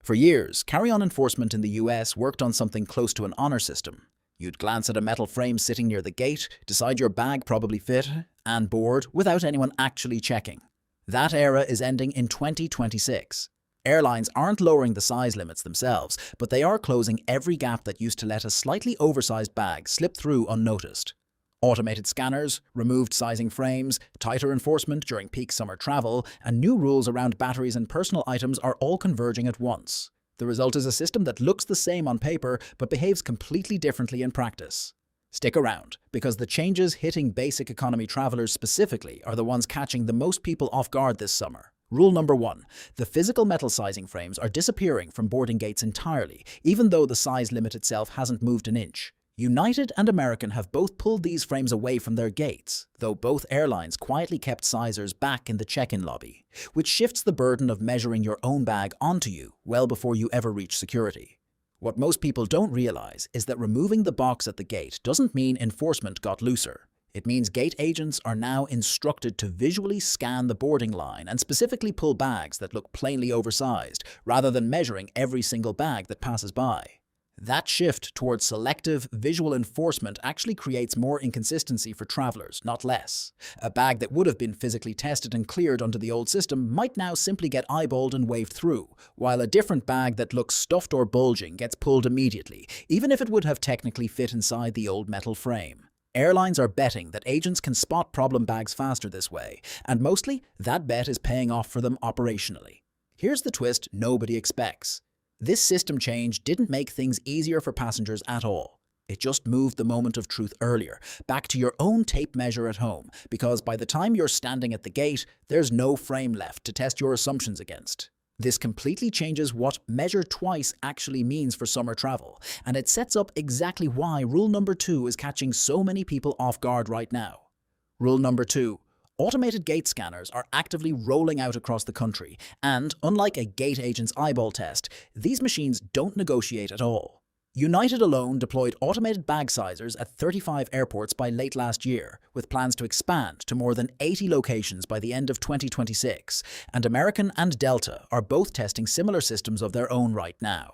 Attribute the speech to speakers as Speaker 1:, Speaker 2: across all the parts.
Speaker 1: For years, carry-on enforcement in the US worked on something close to an honor system. You'd glance at a metal frame sitting near the gate, decide your bag probably fit, and board without anyone actually checking. That era is ending in 2026. Airlines aren't lowering the size limits themselves, but they are closing every gap that used to let a slightly oversized bag slip through unnoticed. Automated scanners, removed sizing frames, tighter enforcement during peak summer travel, and new rules around batteries and personal items are all converging at once. The result is a system that looks the same on paper but behaves completely differently in practice. Stick around, because the changes hitting basic economy travelers specifically are the ones catching the most people off guard this summer. Rule number 1. The physical metal sizing frames are disappearing from boarding gates entirely, even though the size limit itself hasn't moved an inch. United and American have both pulled these frames away from their gates, though both airlines quietly kept sizers back in the check-in lobby, which shifts the burden of measuring your own bag onto you well before you ever reach security. What most people don't realize is that removing the box at the gate doesn't mean enforcement got looser. It means gate agents are now instructed to visually scan the boarding line and specifically pull bags that look plainly oversized, rather than measuring every single bag that passes by. That shift towards selective visual enforcement actually creates more inconsistency for travelers, not less. A bag that would have been physically tested and cleared under the old system might now simply get eyeballed and waved through, while a different bag that looks stuffed or bulging gets pulled immediately, even if it would have technically fit inside the old metal frame. Airlines are betting that agents can spot problem bags faster this way, and mostly, that bet is paying off for them operationally. Here's the twist nobody expects. This system change didn't make things easier for passengers at all. It just moved the moment of truth earlier, back to your own tape measure at home, because by the time you're standing at the gate, there's no frame left to test your assumptions against. This completely changes what measure twice actually means for summer travel, and it sets up exactly why rule number 2 is catching so many people off guard right now. Rule number 2. Automated gate scanners are actively rolling out across the country, and, unlike a gate agent's eyeball test, these machines don't negotiate at all. United alone deployed automated bag sizers at 35 airports by late last year, with plans to expand to more than 80 locations by the end of 2026, and American and Delta are both testing similar systems of their own right now.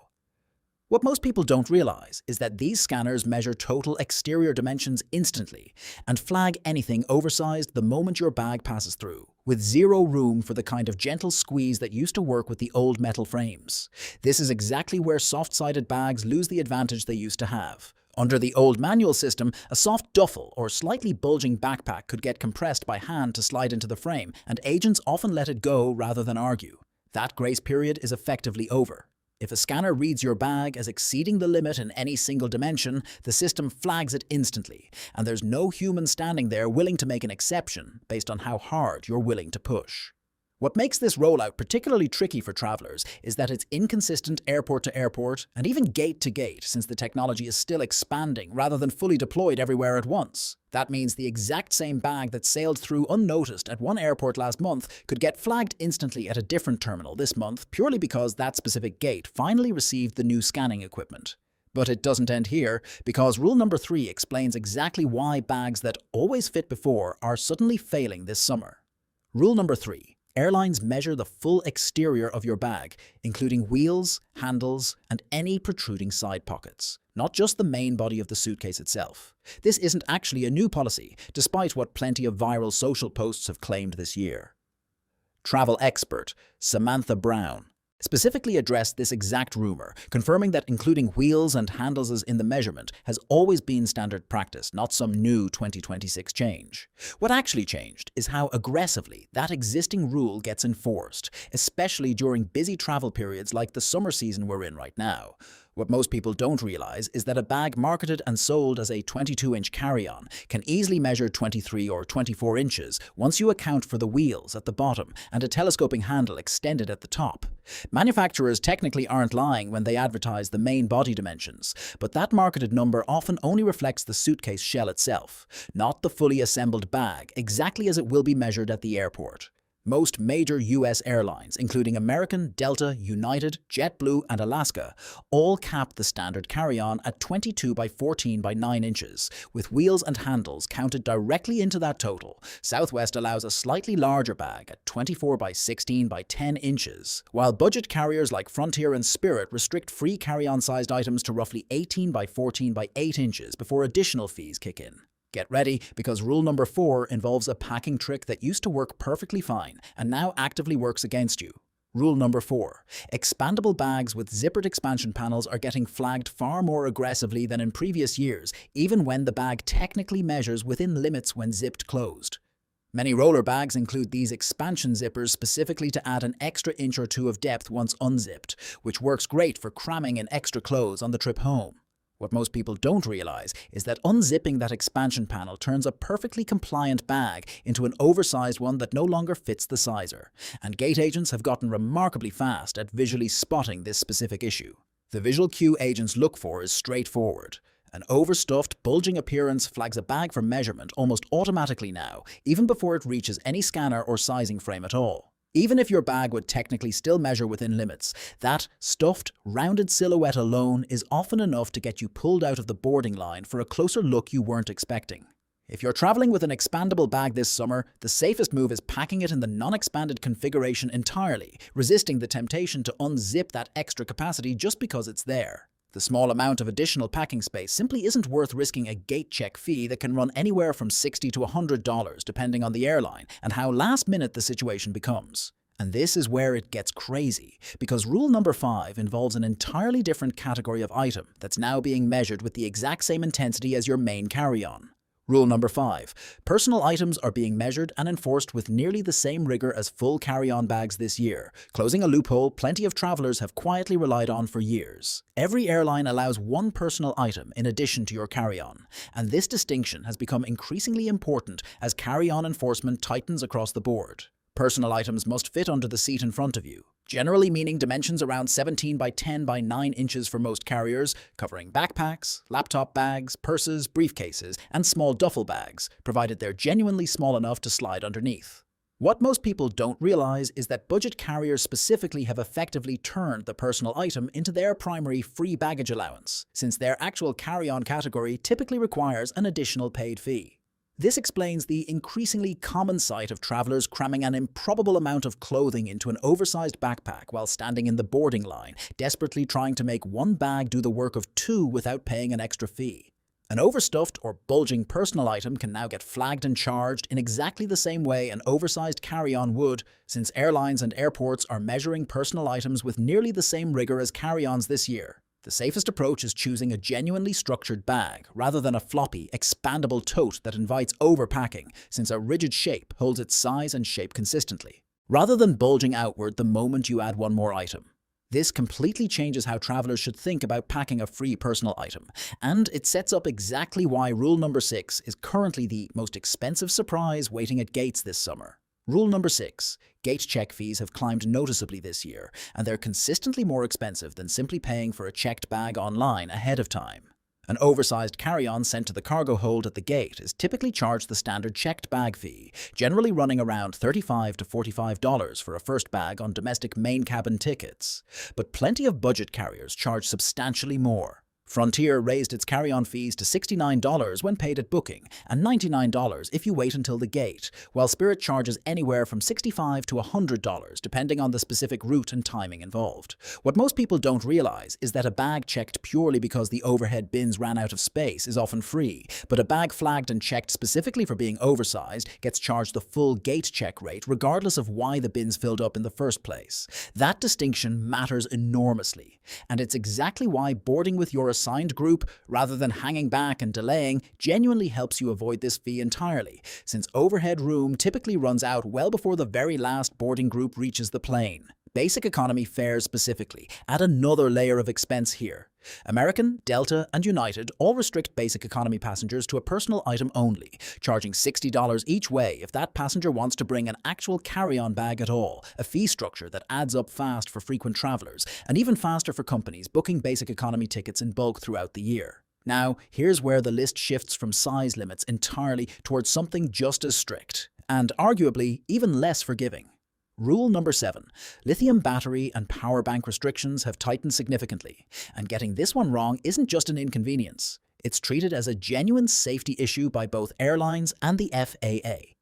Speaker 1: What most people don't realize is that these scanners measure total exterior dimensions instantly and flag anything oversized the moment your bag passes through, with zero room for the kind of gentle squeeze that used to work with the old metal frames. This is exactly where soft-sided bags lose the advantage they used to have. Under the old manual system, a soft duffel or slightly bulging backpack could get compressed by hand to slide into the frame, and agents often let it go rather than argue. That grace period is effectively over. If a scanner reads your bag as exceeding the limit in any single dimension, the system flags it instantly, and there's no human standing there willing to make an exception based on how hard you're willing to push. What makes this rollout particularly tricky for travelers is that it's inconsistent airport to airport and even gate to gate, since the technology is still expanding rather than fully deployed everywhere at once. That means the exact same bag that sailed through unnoticed at one airport last month could get flagged instantly at a different terminal this month, purely because that specific gate finally received the new scanning equipment. But it doesn't end here, because rule number 3 explains exactly why bags that always fit before are suddenly failing this summer. Rule number 3. Airlines measure the full exterior of your bag, including wheels, handles, and any protruding side pockets, not just the main body of the suitcase itself. This isn't actually a new policy, despite what plenty of viral social posts have claimed this year. Travel expert Samantha Brown specifically addressed this exact rumor, confirming that including wheels and handles in the measurement has always been standard practice, not some new 2026 change. What actually changed is how aggressively that existing rule gets enforced, especially during busy travel periods like the summer season we're in right now. What most people don't realize is that a bag marketed and sold as a 22-inch carry-on can easily measure 23 or 24 inches once you account for the wheels at the bottom and a telescoping handle extended at the top. Manufacturers technically aren't lying when they advertise the main body dimensions, but that marketed number often only reflects the suitcase shell itself, not the fully assembled bag, exactly as it will be measured at the airport. Most major US airlines, including American, Delta, United, JetBlue, and Alaska, all cap the standard carry-on at 22 by 14 by 9 inches, with wheels and handles counted directly into that total. Southwest allows a slightly larger bag at 24 by 16 by 10 inches, while budget carriers like Frontier and Spirit restrict free carry-on sized items to roughly 18 by 14 by 8 inches before additional fees kick in. Get ready, because rule number 4 involves a packing trick that used to work perfectly fine and now actively works against you. Rule number 4. Expandable bags with zippered expansion panels are getting flagged far more aggressively than in previous years, even when the bag technically measures within limits when zipped closed. Many roller bags include these expansion zippers specifically to add an extra inch or two of depth once unzipped, which works great for cramming in extra clothes on the trip home. What most people don't realize is that unzipping that expansion panel turns a perfectly compliant bag into an oversized one that no longer fits the sizer, and gate agents have gotten remarkably fast at visually spotting this specific issue. The visual cue agents look for is straightforward. An overstuffed, bulging appearance flags a bag for measurement almost automatically now, even before it reaches any scanner or sizing frame at all. Even if your bag would technically still measure within limits, that stuffed, rounded silhouette alone is often enough to get you pulled out of the boarding line for a closer look you weren't expecting. If you're traveling with an expandable bag this summer, the safest move is packing it in the non-expanded configuration entirely, resisting the temptation to unzip that extra capacity just because it's there. The small amount of additional packing space simply isn't worth risking a gate check fee that can run anywhere from $60 to $100 depending on the airline and how last minute the situation becomes. And this is where it gets crazy, because rule number 5 involves an entirely different category of item that's now being measured with the exact same intensity as your main carry-on. Rule number 5. Personal items are being measured and enforced with nearly the same rigor as full carry-on bags this year, closing a loophole plenty of travelers have quietly relied on for years. Every airline allows one personal item in addition to your carry-on, and this distinction has become increasingly important as carry-on enforcement tightens across the board. Personal items must fit under the seat in front of you, generally meaning dimensions around 17 by 10 by 9 inches for most carriers, covering backpacks, laptop bags, purses, briefcases, and small duffel bags, provided they're genuinely small enough to slide underneath. What most people don't realize is that budget carriers specifically have effectively turned the personal item into their primary free baggage allowance, since their actual carry-on category typically requires an additional paid fee. This explains the increasingly common sight of travelers cramming an improbable amount of clothing into an oversized backpack while standing in the boarding line, desperately trying to make one bag do the work of 2 without paying an extra fee. An overstuffed or bulging personal item can now get flagged and charged in exactly the same way an oversized carry-on would, since airlines and airports are measuring personal items with nearly the same rigor as carry-ons this year. The safest approach is choosing a genuinely structured bag, rather than a floppy, expandable tote that invites overpacking, since a rigid shape holds its size and shape consistently, rather than bulging outward the moment you add one more item. This completely changes how travelers should think about packing a free personal item, and it sets up exactly why rule number 6 is currently the most expensive surprise waiting at gates this summer. Rule number 6. Gate check fees have climbed noticeably this year, and they're consistently more expensive than simply paying for a checked bag online ahead of time. An oversized carry-on sent to the cargo hold at the gate is typically charged the standard checked bag fee, generally running around $35 to $45 for a first bag on domestic main cabin tickets. But plenty of budget carriers charge substantially more. Frontier raised its carry-on fees to $69 when paid at booking, and $99 if you wait until the gate, while Spirit charges anywhere from $65 to $100 depending on the specific route and timing involved. What most people don't realize is that a bag checked purely because the overhead bins ran out of space is often free, but a bag flagged and checked specifically for being oversized gets charged the full gate check rate regardless of why the bins filled up in the first place. That distinction matters enormously, and it's exactly why boarding with your assigned group, rather than hanging back and delaying, genuinely helps you avoid this fee entirely, since overhead room typically runs out well before the very last boarding group reaches the plane. Basic economy fares specifically add another layer of expense here. American, Delta, and United all restrict basic economy passengers to a personal item only, charging $60 each way if that passenger wants to bring an actual carry-on bag at all, a fee structure that adds up fast for frequent travelers, and even faster for companies booking basic economy tickets in bulk throughout the year. Now, here's where the list shifts from size limits entirely towards something just as strict: and arguably even less forgiving. Rule number 7. Lithium battery and power bank restrictions have tightened significantly, and getting this one wrong isn't just an inconvenience. It's treated as a genuine safety issue by both airlines and the FAA.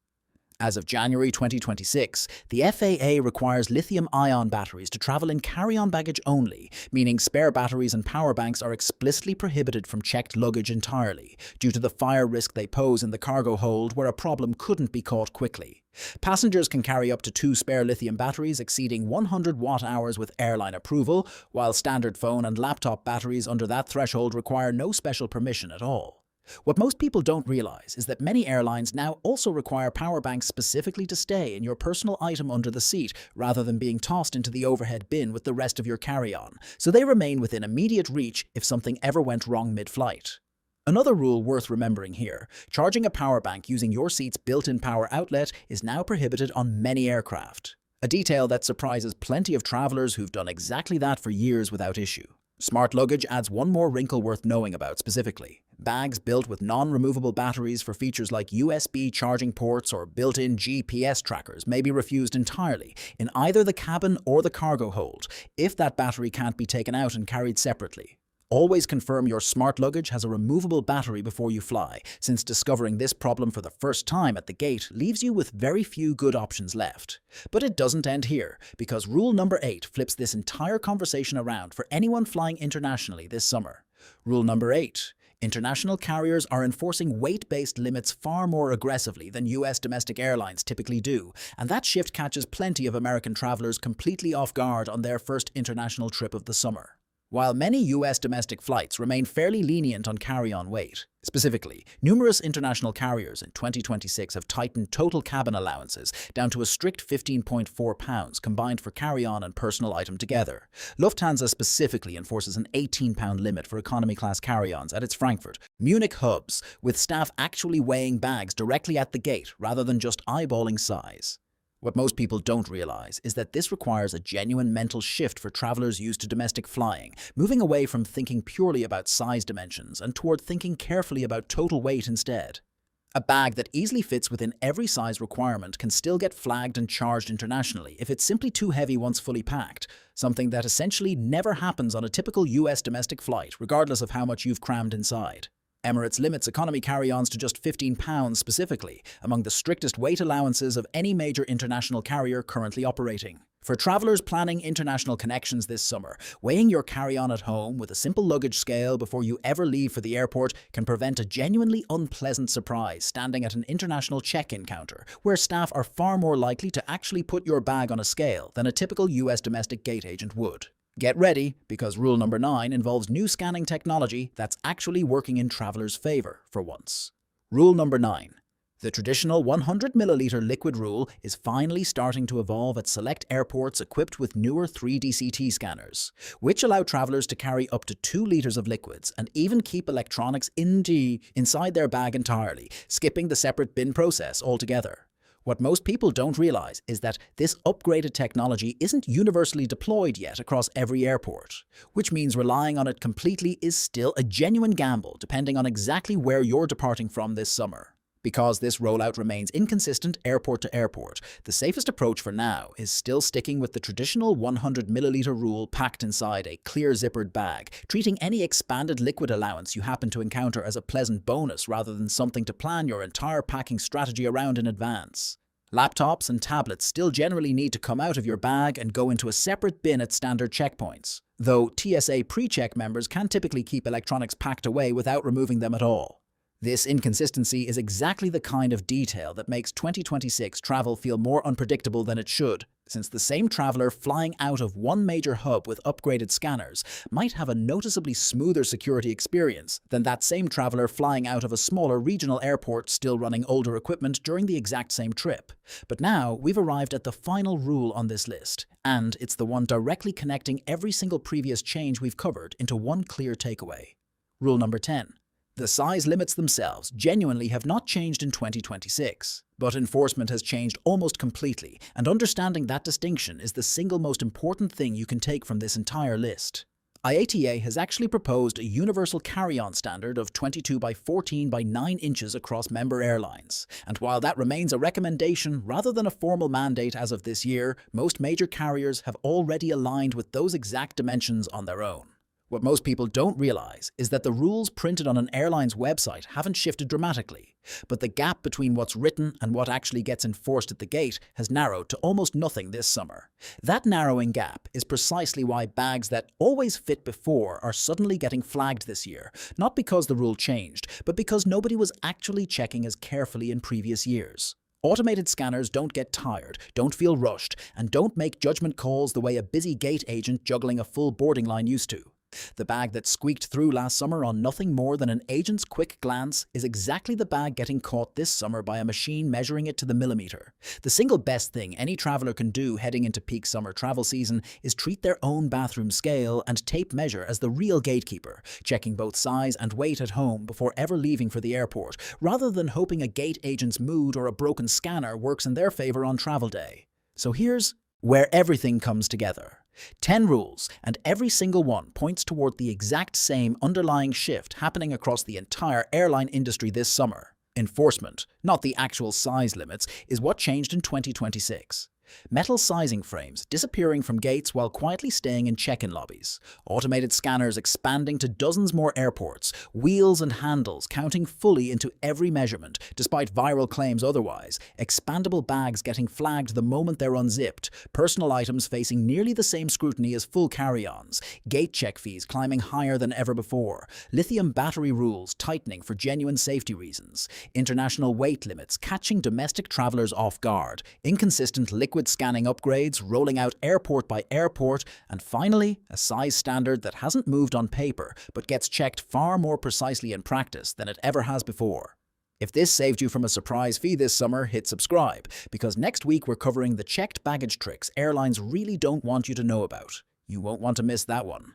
Speaker 1: As of January 2026, the FAA requires lithium-ion batteries to travel in carry-on baggage only, meaning spare batteries and power banks are explicitly prohibited from checked luggage entirely, due to the fire risk they pose in the cargo hold where a problem couldn't be caught quickly. Passengers can carry up to 2 spare lithium batteries exceeding 100 watt-hours with airline approval, while standard phone and laptop batteries under that threshold require no special permission at all. What most people don't realize is that many airlines now also require power banks specifically to stay in your personal item under the seat rather than being tossed into the overhead bin with the rest of your carry-on, so they remain within immediate reach if something ever went wrong mid-flight. Another rule worth remembering here: charging a power bank using your seat's built-in power outlet is now prohibited on many aircraft. A detail that surprises plenty of travelers who've done exactly that for years without issue. Smart luggage adds one more wrinkle worth knowing about specifically. Bags built with non-removable batteries for features like USB charging ports or built-in GPS trackers may be refused entirely in either the cabin or the cargo hold if that battery can't be taken out and carried separately. Always confirm your smart luggage has a removable battery before you fly, since discovering this problem for the first time at the gate leaves you with very few good options left. But it doesn't end here, because rule number 8 flips this entire conversation around for anyone flying internationally this summer. Rule number 8. International carriers are enforcing weight-based limits far more aggressively than US domestic airlines typically do, and that shift catches plenty of American travelers completely off guard on their first international trip of the summer. While many US domestic flights remain fairly lenient on carry-on weight, specifically, numerous international carriers in 2026 have tightened total cabin allowances down to a strict 15.4 pounds combined for carry-on and personal item together. Lufthansa specifically enforces an 18-pound limit for economy-class carry-ons at its Frankfurt, Munich hubs, with staff actually weighing bags directly at the gate rather than just eyeballing size. What most people don't realize is that this requires a genuine mental shift for travelers used to domestic flying, moving away from thinking purely about size dimensions and toward thinking carefully about total weight instead. A bag that easily fits within every size requirement can still get flagged and charged internationally if it's simply too heavy once fully packed, something that essentially never happens on a typical US domestic flight, regardless of how much you've crammed inside. Emirates limits economy carry-ons to just 15 pounds specifically, among the strictest weight allowances of any major international carrier currently operating. For travelers planning international connections this summer, weighing your carry-on at home with a simple luggage scale before you ever leave for the airport can prevent a genuinely unpleasant surprise standing at an international check-in counter, where staff are far more likely to actually put your bag on a scale than a typical US domestic gate agent would. Get ready, because rule number 9 involves new scanning technology that's actually working in travelers' favor for once. Rule number 9. The traditional 100 milliliter liquid rule is finally starting to evolve at select airports equipped with newer 3D CT scanners, which allow travelers to carry up to 2 liters of liquids and even keep electronics inside their bag entirely, skipping the separate bin process altogether. What most people don't realize is that this upgraded technology isn't universally deployed yet across every airport, which means relying on it completely is still a genuine gamble depending on exactly where you're departing from this summer. Because this rollout remains inconsistent airport to airport, the safest approach for now is still sticking with the traditional 100 milliliter rule packed inside a clear zippered bag, treating any expanded liquid allowance you happen to encounter as a pleasant bonus rather than something to plan your entire packing strategy around in advance. Laptops and tablets still generally need to come out of your bag and go into a separate bin at standard checkpoints, though TSA pre-check members can typically keep electronics packed away without removing them at all. This inconsistency is exactly the kind of detail that makes 2026 travel feel more unpredictable than it should, since the same traveler flying out of one major hub with upgraded scanners might have a noticeably smoother security experience than that same traveler flying out of a smaller regional airport still running older equipment during the exact same trip. But now we've arrived at the final rule on this list, and it's the one directly connecting every single previous change we've covered into one clear takeaway. Rule number 10. The size limits themselves genuinely have not changed in 2026, but enforcement has changed almost completely, and understanding that distinction is the single most important thing you can take from this entire list. IATA has actually proposed a universal carry-on standard of 22 by 14 by 9 inches across member airlines. And while that remains a recommendation rather than a formal mandate as of this year, most major carriers have already aligned with those exact dimensions on their own. What most people don't realize is that the rules printed on an airline's website haven't shifted dramatically, but the gap between what's written and what actually gets enforced at the gate has narrowed to almost nothing this summer. That narrowing gap is precisely why bags that always fit before are suddenly getting flagged this year, not because the rule changed, but because nobody was actually checking as carefully in previous years. Automated scanners don't get tired, don't feel rushed, and don't make judgment calls the way a busy gate agent juggling a full boarding line used to. The bag that squeaked through last summer on nothing more than an agent's quick glance is exactly the bag getting caught this summer by a machine measuring it to the millimeter. The single best thing any traveler can do heading into peak summer travel season is treat their own bathroom scale and tape measure as the real gatekeeper, checking both size and weight at home before ever leaving for the airport, rather than hoping a gate agent's mood or a broken scanner works in their favor on travel day. So here's where everything comes together. 10 rules, and every single one points toward the exact same underlying shift happening across the entire airline industry this summer. Enforcement, not the actual size limits, is what changed in 2026. Metal sizing frames disappearing from gates while quietly staying in check-in lobbies. Automated scanners expanding to dozens more airports. Wheels and handles counting fully into every measurement, despite viral claims otherwise. Expandable bags getting flagged the moment they're unzipped. Personal items facing nearly the same scrutiny as full carry-ons. Gate check fees climbing higher than ever before. Lithium battery rules tightening for genuine safety reasons. International weight limits catching domestic travelers off guard. Inconsistent liquid scanning upgrades rolling out airport by airport, and finally, a size standard that hasn't moved on paper but gets checked far more precisely in practice than it ever has before. If this saved you from a surprise fee this summer, hit subscribe, because next week we're covering the checked baggage tricks airlines really don't want you to know about. You won't want to miss that one.